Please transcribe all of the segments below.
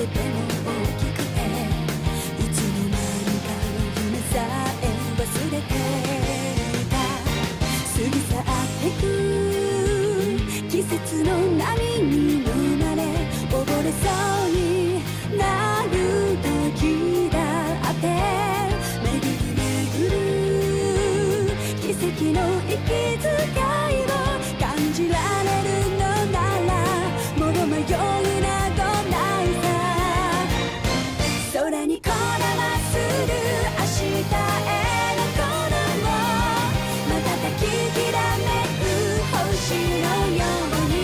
とても大きくていつの間にか夢さえ忘れていた過ぎ去ってく季節の波に飲まれ溺れそうになる時だって巡る奇跡の息遣いを感じられるのならもう迷いなどないさ空にこだまする明日へのこの瞬ききらめく星のように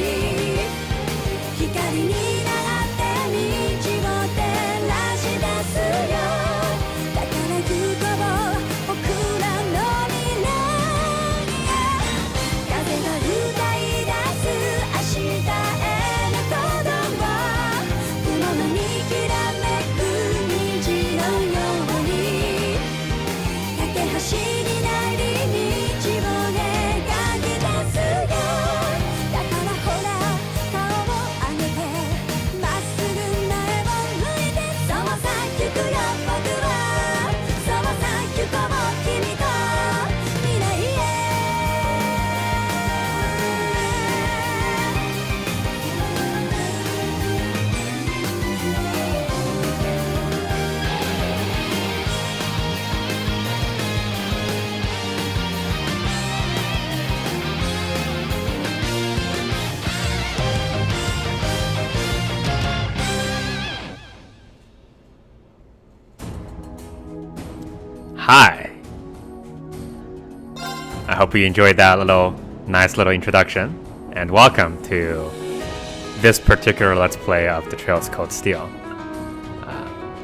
光になって道を照らし出すよ宝行こう僕らの未来風が歌い出す明日への鼓動雲のにきらめく虹のように架け橋になり道を描き出すよだからほら顔を上げてまっすぐ前を向いてそうさ行くよ僕はそうさ行こう君と未来へHi. I hope you enjoyed that nice little introduction, and welcome to this particular Let's Play of the Trails Code Steel.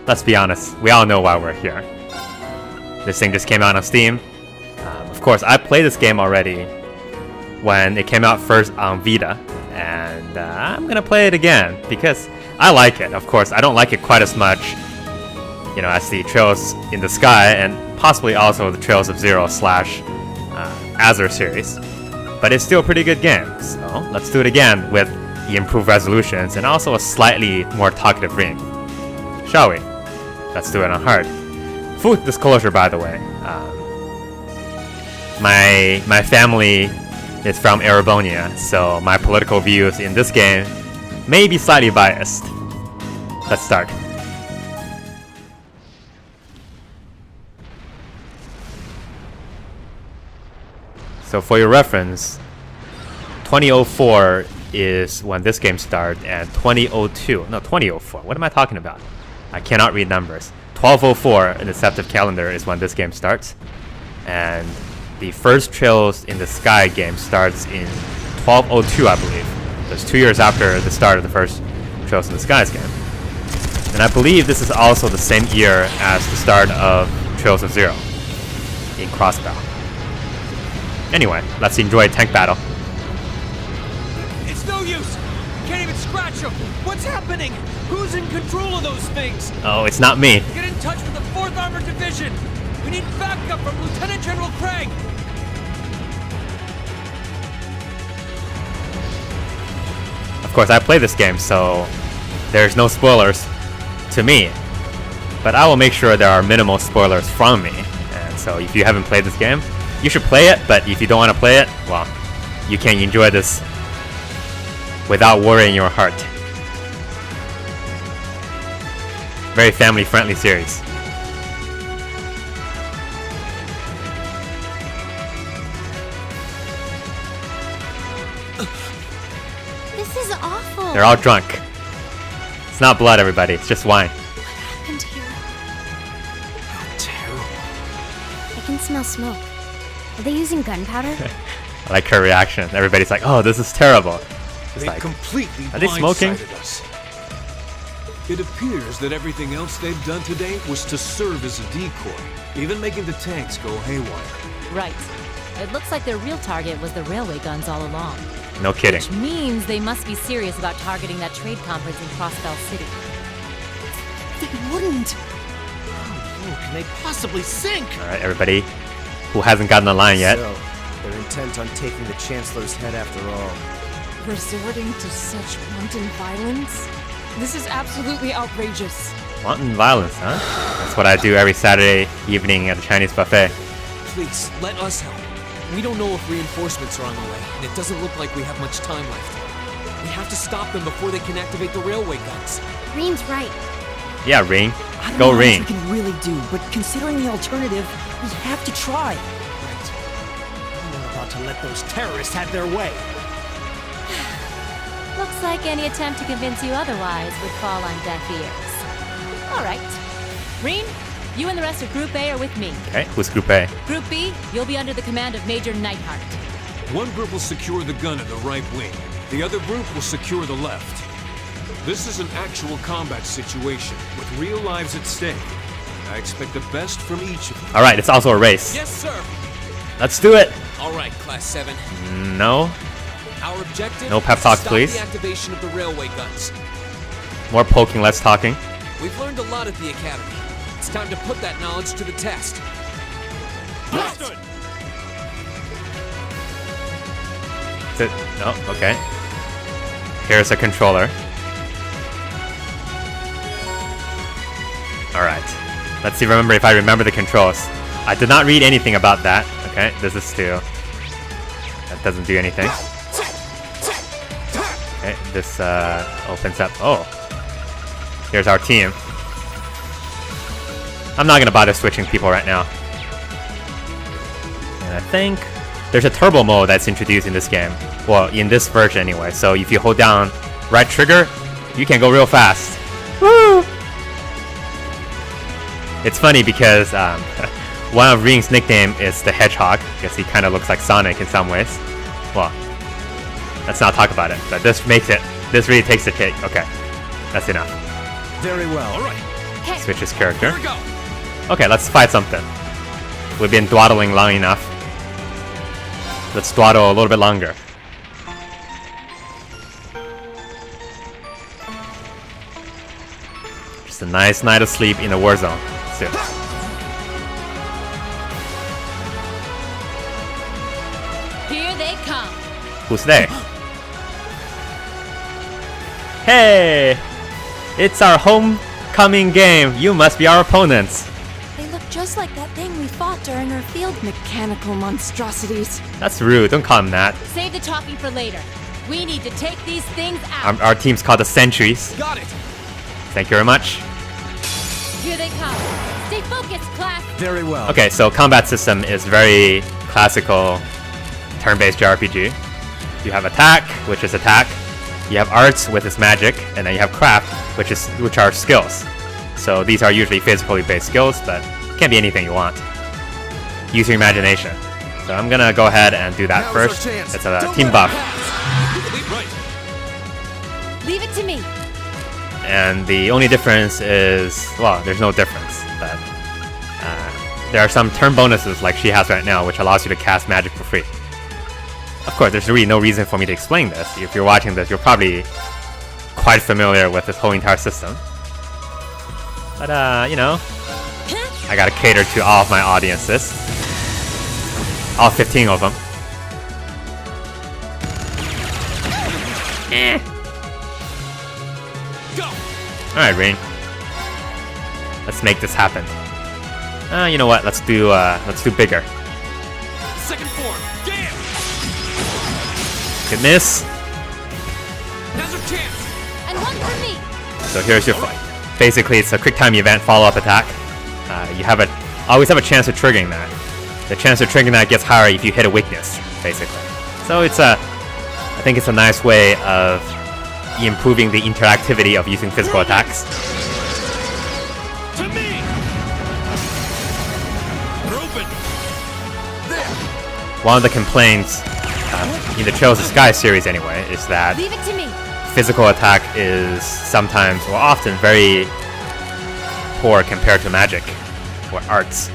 Let's be honest, we all know why we're here. This thing just came out on Steam. Of course, I played this game already when it came out first on Vita, and I'm gonna play it again because I like it. Of course, I don't like it quite as much as the Trails in the Sky, and possibly also the Trails of Zero / Azure series. But it's still a pretty good game, so let's do it again with the improved resolutions and also a slightly more talkative Rean. Shall we? Let's do it on hard. Full disclosure, by the way, my family is from Erebonia, so my political views in this game may be slightly biased. Let's start. So for your reference, 2004 is when this game started, and 2004, what am I talking about? I cannot read numbers. 1204 in the Septive calendar is when this game starts, and the first Trails in the Sky game starts in 1202, I believe. That's 2 years after the start of the first Trails in the Skies game. And I believe this is also the same year as the start of Trails of Zero in Crossbow. Anyway, let's enjoy a tank battle. It's no use! Can't even scratch them! What's happening? Who's in control of those things? Oh, it's not me. Get in touch with the 4th Armored Division! We need backup from Lieutenant General Craig! Of course, I play this game, so there's no spoilers to me. But I will make sure there are minimal spoilers from me. And so if you haven't played this game, you should play it, but if you don't want to play it, well, you can enjoy this without worrying your heart. Very family-friendly series. This is awful. They're all drunk. It's not blood, everybody. It's just wine. What happened here? Terrible. I can smell smoke. Are they using gunpowder? I like her reaction. Everybody's like, "Oh, this is terrible." It's They like, completely are they smoking? blindsided us. It appears that everything else they've done today was to serve as a decoy, even making the tanks go haywire. Right. It looks like their real target was the railway guns all along. no kidding. Which means they must be serious about targeting that trade conference in Crossbell City. They wouldn't. How can they possibly sink? All right, everybody who hasn't gotten the line yet. So, they're intent on taking the Chancellor's head after all. Resorting to such wanton violence? This is absolutely outrageous. Wanton violence, huh? That's what I do every Saturday evening at the Chinese buffet. Please, let us help. We don't know if reinforcements are on the way, and it doesn't look like we have much time left. We have to stop them before they can activate the railway guns. Rean's right. Yeah, Rean. I don't Go know Rean. what we can really do, but considering the alternative, we have to try. Right. I'm not about to let those terrorists have their way. Looks like any attempt to convince you otherwise would fall on deaf ears. All right. Rean, you and the rest of Group A are with me. Okay, who's Group A? Group B, you'll be under the command of Major Neidhart. One group will secure the gun in the right wing. The other group will secure the left. This is an actual combat situation with real lives at stake. I expect the best from each of you. All right, it's also a race. Yes, sir. Let's do it. All right, Class 7. No. Our objective No pep is to talks, stop please. the activation of the railway guns. More poking, less talking. We've learned a lot at the Academy. It's time to put that knowledge to the test. Is it? No, okay. Here's a controller. Alright. Let's see, remember if I remember the controls. I did not read anything about that. Okay, this is two. That doesn't do anything. Okay, this opens up. Oh. Here's our team. I'm not gonna bother switching people right now. And I think there's a turbo mode that's introduced in this game. Well, in this version anyway. So if you hold down right trigger, you can go real fast. Woo! It's funny because one of Rean's nickname is the Hedgehog, because he kind of looks like Sonic in some ways. Well, let's not talk about it. But this really takes the cake. Okay, that's enough. Very well. All right, Switch his character. here we go. Okay, let's fight something. We've been dawdling long enough. Let's dawdle a little bit longer. Just a nice night of sleep in a war zone. Soon. Here they come. Who's they? Hey! It's our homecoming game. You must be our opponents. They look just like that thing we fought during our field. Mechanical monstrosities. That's rude. Don't call them that. Save the talking for later. We need to take these things out. Our team's called the Sentries. Got it. Thank you very much. Here they come. Stay focused, class. Very well. Okay, so combat system is very classical turn-based JRPG. You have attack, which is attack. You have arts, with its magic, and then you have craft, which are skills. So these are usually physically based skills, but it can be anything you want. Use your imagination. So I'm gonna go ahead and do that Now's our first. chance. It's a Don't team let buff, Right. Leave it to me. and the only difference is, well, there's no difference, but there are some turn bonuses like she has right now, which allows you to cast magic for free. Of course, there's really no reason for me to explain this. If you're watching this, you're probably quite familiar with this whole entire system. But, you know, I gotta cater to all of my audiences. All 15 of them. Go. Alright, Rean. Let's make this happen. You know what? Let's do bigger. Second form. Damn. Good miss. Now's our chance. And one for me. So here's your fight. Basically, it's a quick time event follow-up attack. You always have a chance of triggering that. The chance of triggering that gets higher if you hit a weakness, basically. So I think it's a nice way of improving the interactivity of using physical attacks. To me. Open. One of the complaints in the Trails of Sky series, anyway, is that Leave it to me. physical attack is sometimes, or often, very poor compared to magic or arts.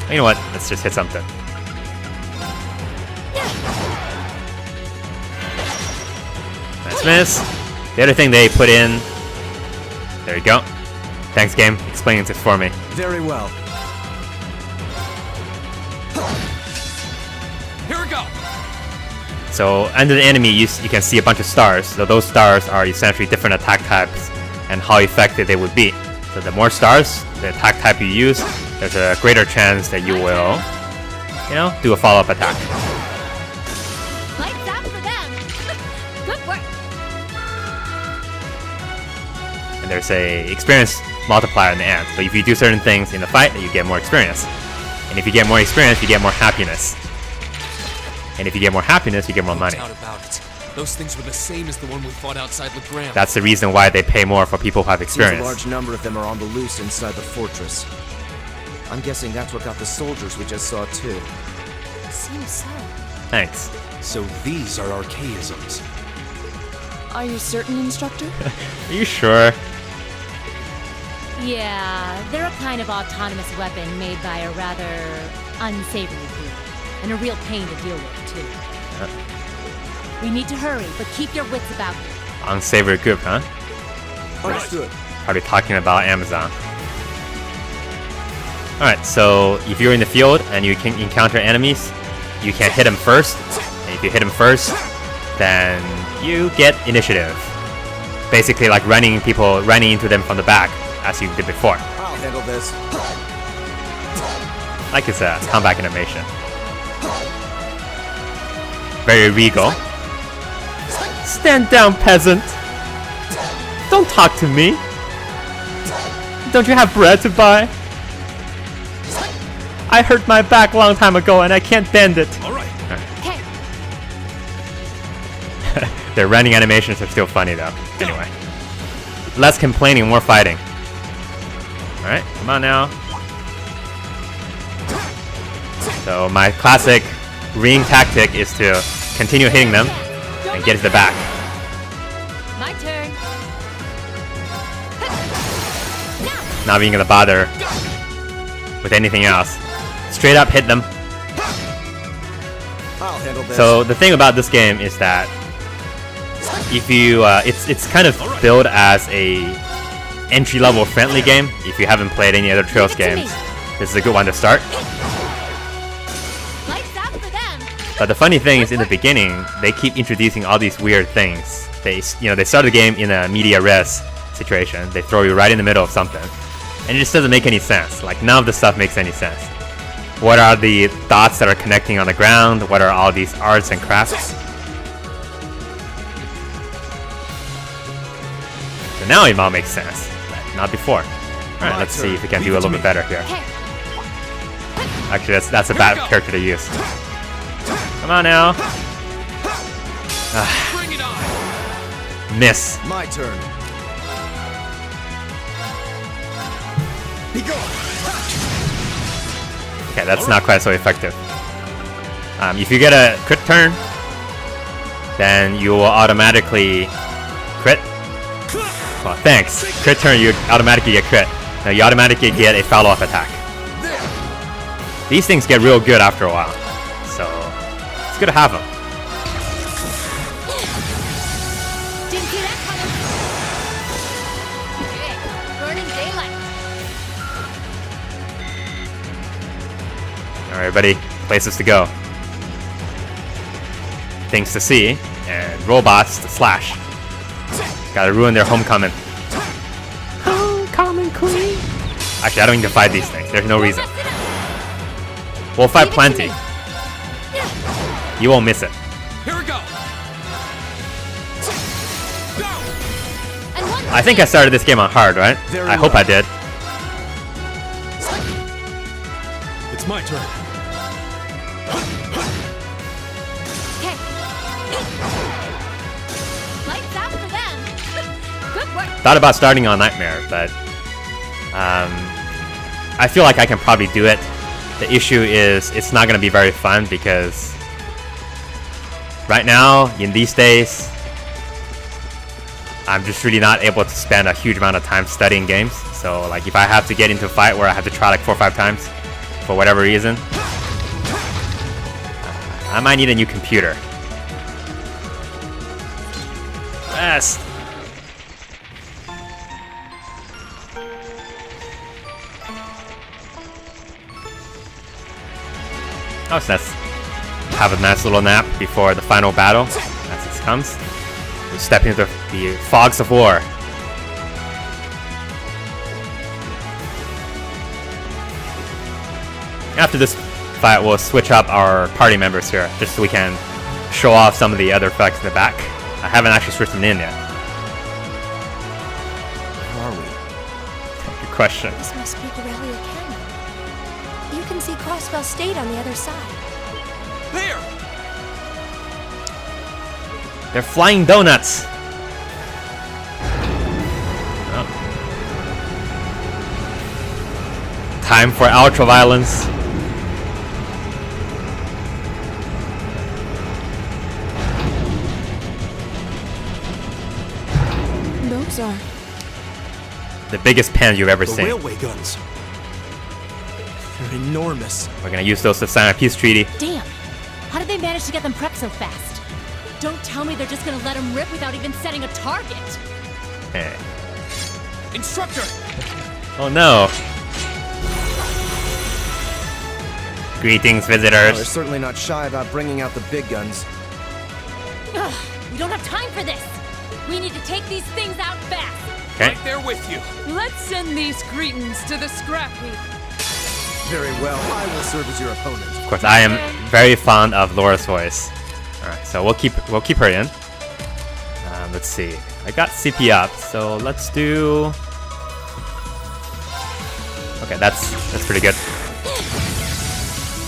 You know what? Let's just hit something. Nice miss. The other thing they put in. There you go. Thanks, game. Explaining this for me. Very well. Here we go. So under the enemy, you can see a bunch of stars. So those stars are essentially different attack types and how effective they would be. So the more stars, the attack type you use, there's a greater chance that you will, you know, do a follow-up attack. Lights out for them. Good work. And there's a experience multiplier in the end. So if you do certain things in the fight, you get more experience. And if you get more experience, you get more happiness. And if you get more happiness, you get more money. No doubt about it. Those things were the same as the one we fought outside Legram. That's the reason why they pay more for people who have Seems experience. a large number of them are on the loose inside the fortress. I'm guessing that's what got the soldiers we just saw too. Seems so. Thanks. So these are archaisms. Are you certain, Instructor? Are you sure? Yeah, they're a kind of autonomous weapon made by a rather unsavory group. And a real pain to deal with, too. We need to hurry, but keep your wits about you. Unsavory group, huh? Understood. Probably talking about Amazon. Alright, so if you're in the field and you can encounter enemies, you can hit them first. And if you hit them first, then you get initiative. Basically like running into them from the back, as you did before. I'll handle this. Like it's a comeback animation. Very regal. Stand down, peasant! Don't talk to me! Don't you have bread to buy? I hurt my back a long time ago and I can't bend it. All right. Okay, Their running animations are still funny though. Anyway. Less complaining, more fighting. Alright, come on now. So my classic Rean tactic is to continue hitting them and get to the back. my turn. Not being gonna bother with anything else. Straight up hit them. I'll handle this. So the thing about this game is that if you, it's kind of billed as a entry-level friendly game. If you haven't played any other Trails Give it to games, me. this is a good one to start. Lights out for them. But the funny thing is, in the beginning, they keep introducing all these weird things. They start the game in a media res situation. They throw you right in the middle of something, and it just doesn't make any sense. Like none of the stuff makes any sense. What are the dots that are connecting on the ground? What are all these arts and crafts? So now it all makes sense, but not before. Alright, let's see if we can do a little bit better here. Okay, Actually, that's a bad character to use. Come on now. Bring it on! Miss. My turn. Be gone. Okay, that's not quite so effective. If you get a crit turn, then you will automatically crit. Oh, thanks. Crit turn, you automatically get crit. Now you automatically get a follow-up attack. These things get real good after a while, so it's good to have them. didn't see that coming. Okay, burning daylight. Alright, everybody, places to go. Things to see, and robots to slash. Gotta ruin their homecoming. Homecoming queen! Actually, I don't need to fight these things. There's no reason. We'll fight plenty. You won't miss it. Here we go. Go. And one I think I started this game on hard, right? Very I hope well. I did. It's my turn. Okay. Lights out for them. Good work. Thought about starting on Nightmare, but I feel like I can probably do it. The issue is it's not going to be very fun because right now, in these days, I'm just really not able to spend a huge amount of time studying games. So like if I have to get into a fight where I have to try like 4 or 5 times for whatever reason, I might need a new computer. Best. Oh, so that's have a nice little nap before the final battle as it comes. We step into the fogs of war. After this fight, we'll switch up our party members here, just so we can show off some of the other effects in the back. I haven't actually switched them in yet. Where are we? Good question. This must be Borrelia Canyon. You can see Crossbell State on the other side. There! They're flying donuts! Oh. Time for ultra violence. Those are. The biggest pen you've ever The seen. railway guns. They're enormous. We're gonna use those to sign a peace treaty. Damn! How did they manage to get them prepped so fast? Don't tell me they're just gonna let them rip without even setting a target! Eh. Instructor! Oh no! Greetings, Well, visitors. they're certainly not shy about bringing out the big guns. Ugh, we don't have time for this! We need to take these things out fast! Okay. Right there with you. Let's send these cretins to the scrap heap. Very well, I will serve as your opponent. Of course, I am very fond of Laura's voice. All right, so we'll keep her in. Let's see. I got CP up, so let's do. Okay, that's pretty good.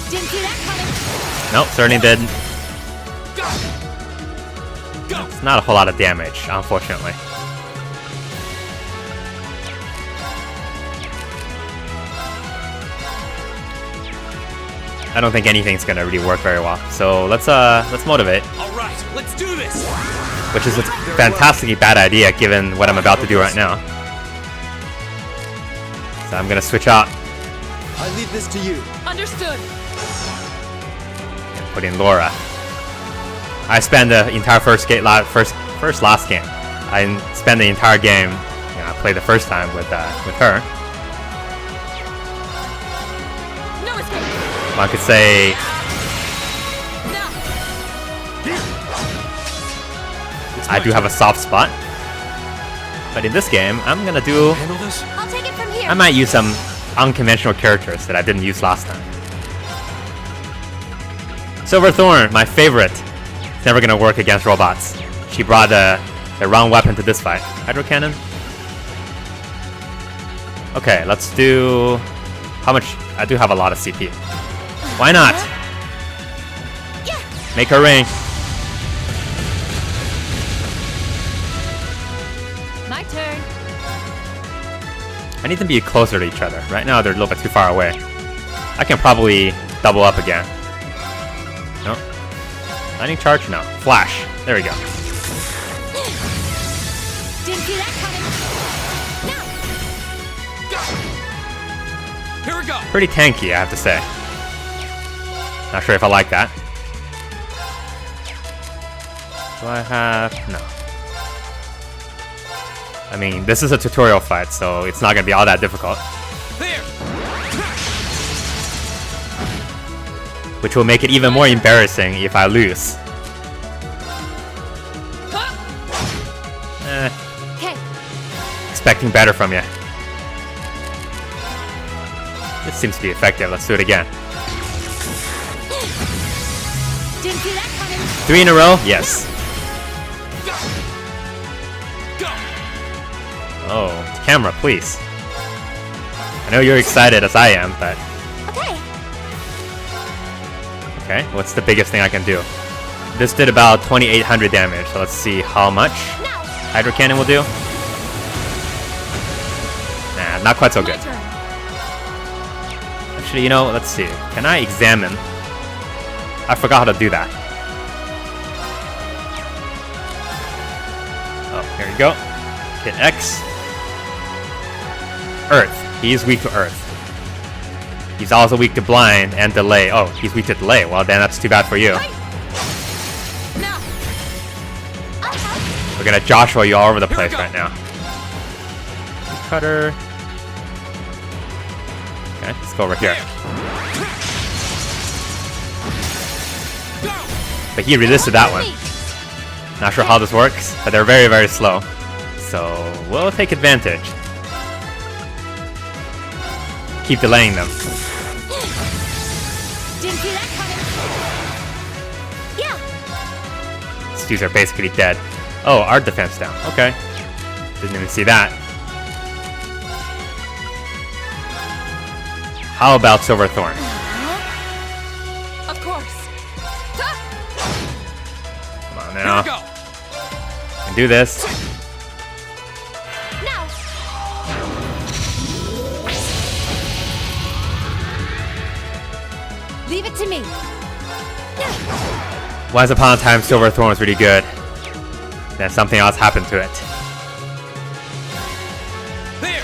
Didn't see that coming! Nope, certainly did. Go! Go! It's not a whole lot of damage, unfortunately. I don't think anything's gonna really work very well. So let's motivate, All right, let's do this. which is a fantastically bad idea given what I'm about to do right now. So I'm gonna switch out I leave this to you. Understood. and put in Laura. I spent the entire last game. I spent the entire game. I played the first time with her. No escape. One could say No. I do have a soft spot. But in this game, I'm gonna do. Handle this? I'll take it from here. I might use some unconventional characters that I didn't use last time. Silverthorn, my favorite. It's never gonna work against robots. She brought the wrong weapon to this fight. Hydro cannon. Okay, let's do. How much? I do have a lot of CP. Why not? Make her ring. My turn! I need them to be closer to each other. Right now, they're a little bit too far away. I can probably double up again. No. Lightning charge? No. Flash. There we go. Didn't see that coming! Here we go. Pretty tanky, I have to say. Not sure if I like that. Do I have... No. I mean, this is a tutorial fight, so it's not gonna be all that difficult. There. Which will make it even more embarrassing if I lose. Okay, Expecting better from you. This seems to be effective. Let's do it again. didn't see that coming! 3 in a row? Yes. Go. Go. Oh, camera, please. I know you're excited as I am, but... Okay. Okay, what's the biggest thing I can do? This did about 2,800 damage, so let's see how much Now. Hydro Cannon will do. Nah, not quite so My good. turn. Actually, you know, let's see. Can I examine? I forgot how to do that. Oh, here you go. Hit X. Earth. He's weak to Earth. He's also weak to Blind and Delay. Oh, he's weak to Delay. Well, then that's too bad for you. Now. We're gonna Joshua you all over the Here we place go. right now. Cutter. Okay, let's go over here. Go. But he resisted that one. Not sure how this works, but they're very, very slow. So we'll take advantage. Keep delaying them. Didn't see that coming. Yeah. These dudes are basically dead. Oh, art defense down. Okay. Didn't even see that. How about Silverthorn? Of course. Come on Here now. we go. Can do this. Now. Leave it to me. Once upon a time, Silverthorn was really good. Then something else happened to it. There.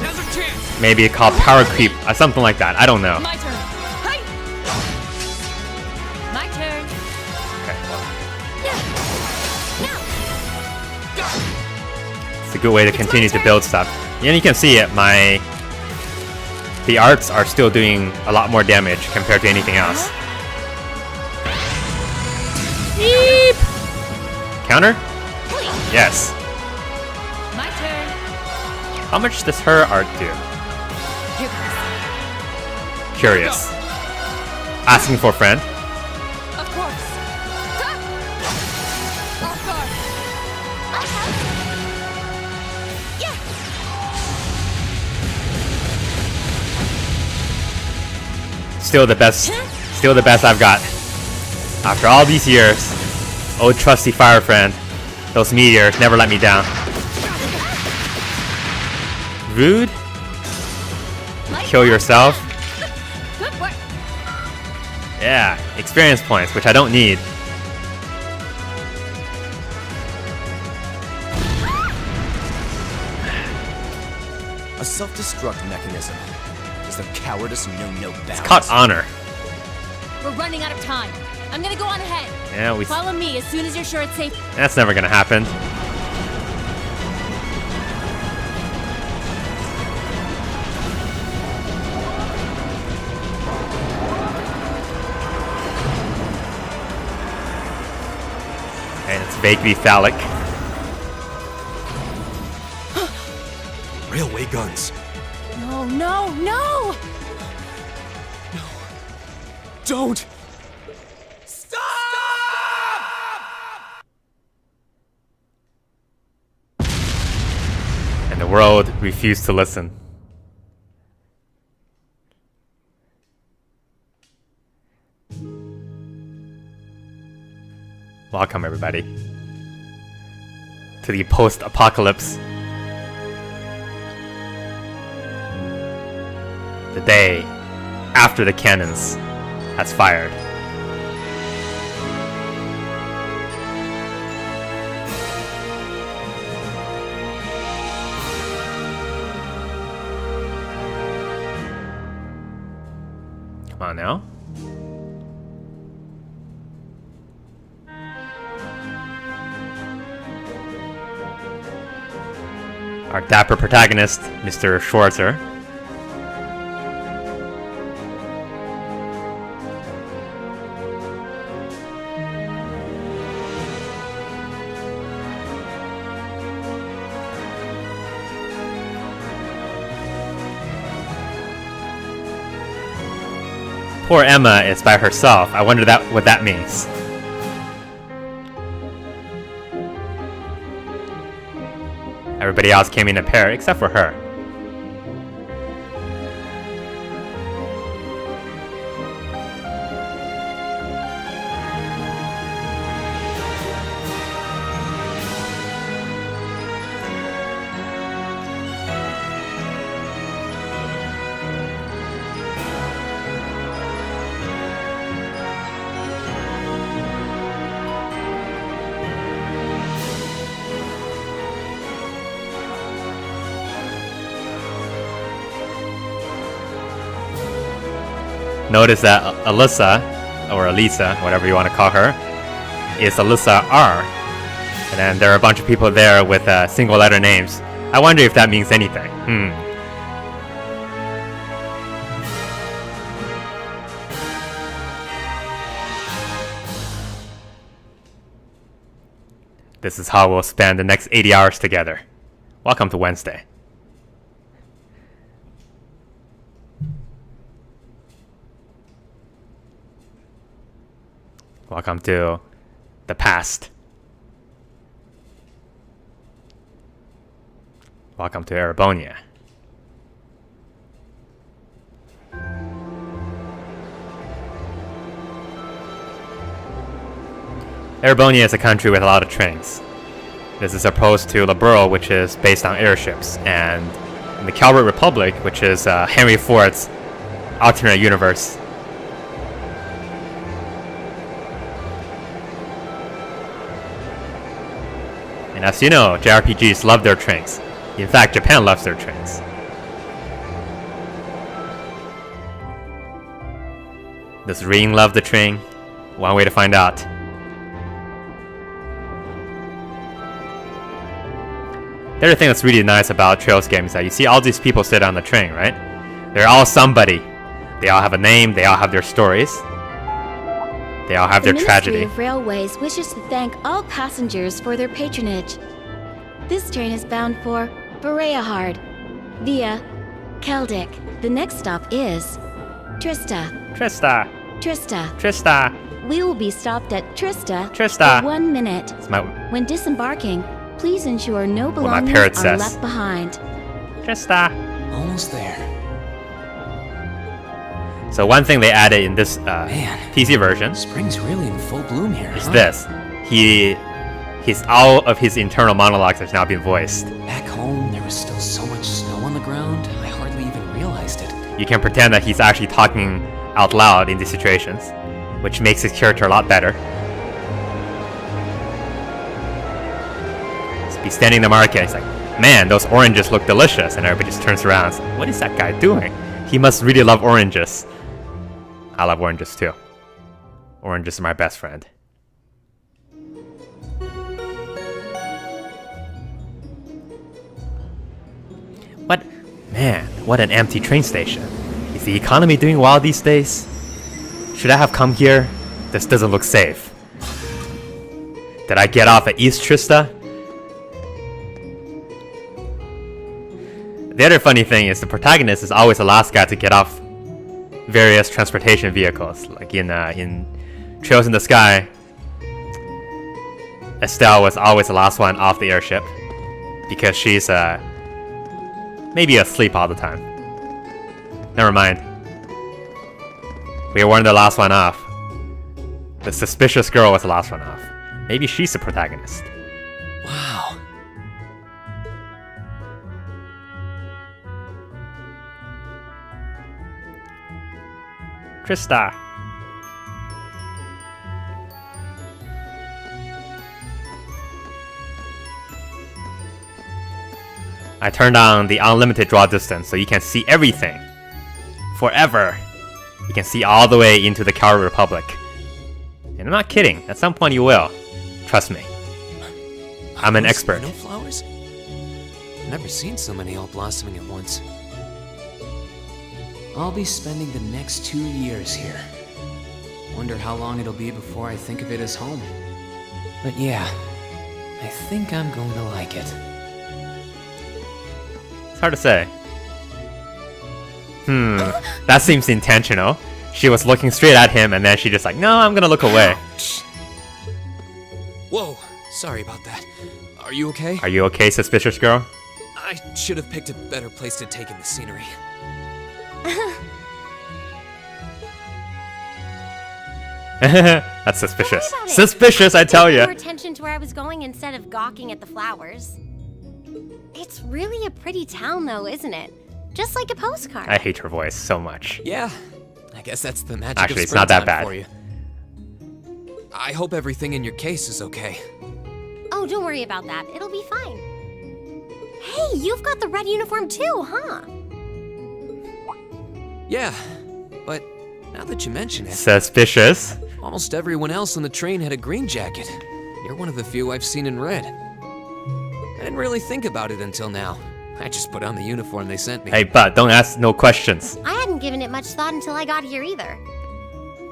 Now's our chance. Maybe called power creep or something like that. I don't know. My turn. Hey! My turn. Okay, well, Now. it's a good way to continue to build stuff. And you can see it. The arts are still doing a lot more damage compared to anything else. Beep. Counter? Yes. My turn. How much does her art do? Here goes. Curious. Asking for a friend. Of course. Off guard. Yeah. Still the best I've got. After all these years, old trusty fire friend, those meteors never let me down. Rude? Kill yourself? Good work. Yeah, experience points, which I don't need. A self-destruct mechanism. Does the cowardice know no bounds? It's called honor. We're running out of time. I'm gonna go on ahead. Yeah, Follow me as soon as you're sure it's safe. that's never gonna happen. And it's vaguely phallic. Railway guns. No, no, no! Don't! And the world refused to listen. Welcome, everybody, to the post-apocalypse. The day after the cannons has fired. Come on now. Our dapper protagonist, Mr. Schwarzer. Poor Emma is by herself. I wonder what that means. Everybody else came in a pair except for her. Notice that Alyssa, or Elisa, whatever you want to call her, is Alyssa R. And then there are a bunch of people there with single letter names. I wonder if that means anything. This is how we'll spend the next 80 hours together. Welcome to Wednesday. Welcome to the past. Welcome to Erebonia. Erebonia is a country with a lot of trains. This is opposed to Liberl, which is based on airships, and in the Calvert Republic, which is Henry Ford's alternate universe. And as you know, JRPGs love their trains. In fact, Japan loves their trains. Does Rean love the train? One way to find out. The other thing that's really nice about Trails games is that you see all these people sit on the train, right? They're all somebody. They all have a name, they all have their stories. They all have their tragedy. The Ministry of Railways wishes to thank all passengers for their patronage. This train is bound for Bereahard via Keldic. The next stop is Trista. Trista. Trista. Trista. We will be stopped at Trista Trista. for 1 minute. It's my When disembarking, please ensure no my belongings parrot are says. left behind. Trista. Almost there. So one thing they added in this Man. PC version Spring's really in full bloom here, is huh? this. All of his internal monologues has now been voiced. Back home, there was still so much snow on the ground, I hardly even realized it. You can pretend that he's actually talking out loud in these situations, which makes his character a lot better. He'd be standing in the market, he's like, man, those oranges look delicious, and everybody just turns around and says, what is that guy doing? He must really love oranges. I love oranges too. Oranges are my best friend. What? Man, what an empty train station. Is the economy doing well these days? Should I have come here? This doesn't look safe. Did I get off at East Trista? The other funny thing is the protagonist is always the last guy to get off various transportation vehicles. Like in Trails in the Sky, Estelle was always the last one off the airship because she's maybe asleep all the time. Never mind. We weren't the last one off. The suspicious girl was the last one off. Maybe she's the protagonist. Wow. Trista. I turned on the unlimited draw distance so you can see everything. Forever. You can see all the way into the Calvert Republic. And I'm not kidding. At some point you will. Trust me. I'm an expert. No flowers? Never seen so many all blossoming at once. I'll be spending the next 2 years here. Wonder how long it'll be before I think of it as home. But yeah, I think I'm going to like it. It's hard to say. That seems intentional. She was looking straight at him and then she just like, no, I'm gonna look away. Ouch. Whoa, sorry about that. Are you okay? Are you okay, suspicious girl? I should have picked a better place to take in the scenery. That's suspicious. Don't worry about it. Suspicious, I tell Pay ya. more attention to where I was going instead of gawking at the flowers. It's really a pretty town, though, isn't it? Just like a postcard. I hate her voice so much. Yeah, I guess that's the magic Actually, of it's not that springtime bad. for you. I hope everything in your case is okay. Oh, don't worry about that. It'll be fine. Hey, you've got the red uniform too, huh? Yeah, but now that you mention it, Suspicious. almost everyone else on the train had a green jacket. You're one of the few I've seen in red. I didn't really think about it until now. I just put on the uniform they sent me. Hey, but don't ask no questions. I hadn't given it much thought until I got here either.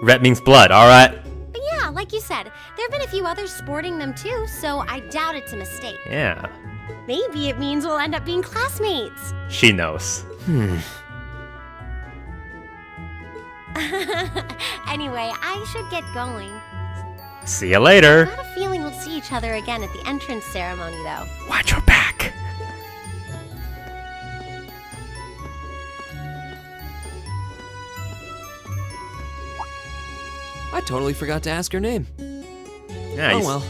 Red means blood, alright? But yeah, Yeah, like you said, there have been a few others sporting them too, so I doubt it's a mistake. Yeah, Maybe it means we'll end up being classmates. she knows. Anyway, I should get going. See you later. I got a feeling we'll see each other again at the entrance ceremony, though. Watch your back. I totally forgot to ask her name. Yeah, Oh well.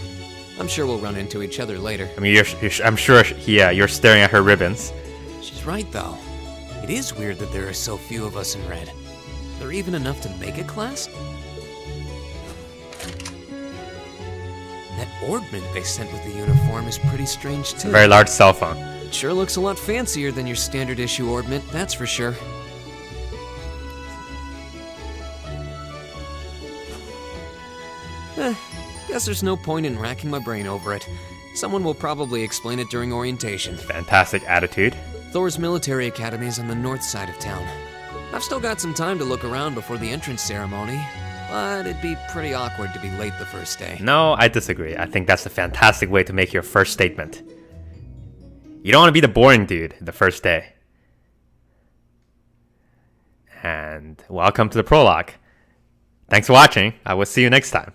I'm sure we'll run into each other later. I mean, I'm sure. Yeah, you're staring at her ribbons. She's right, though. It is weird that there are so few of us in red. There even enough to make a class? That orbment they sent with the uniform is pretty strange, too. Very large cell phone. It sure looks a lot fancier than your standard issue orbment, that's for sure. Guess there's no point in racking my brain over it. Someone will probably explain it during orientation. Fantastic attitude. Thor's military academy is on the north side of town. I've still got some time to look around before the entrance ceremony, but it'd be pretty awkward to be late the first day. No, I disagree. I think that's a fantastic way to make your first statement. You don't want to be the boring dude the first day. And welcome to the prologue. Thanks for watching. I will see you next time.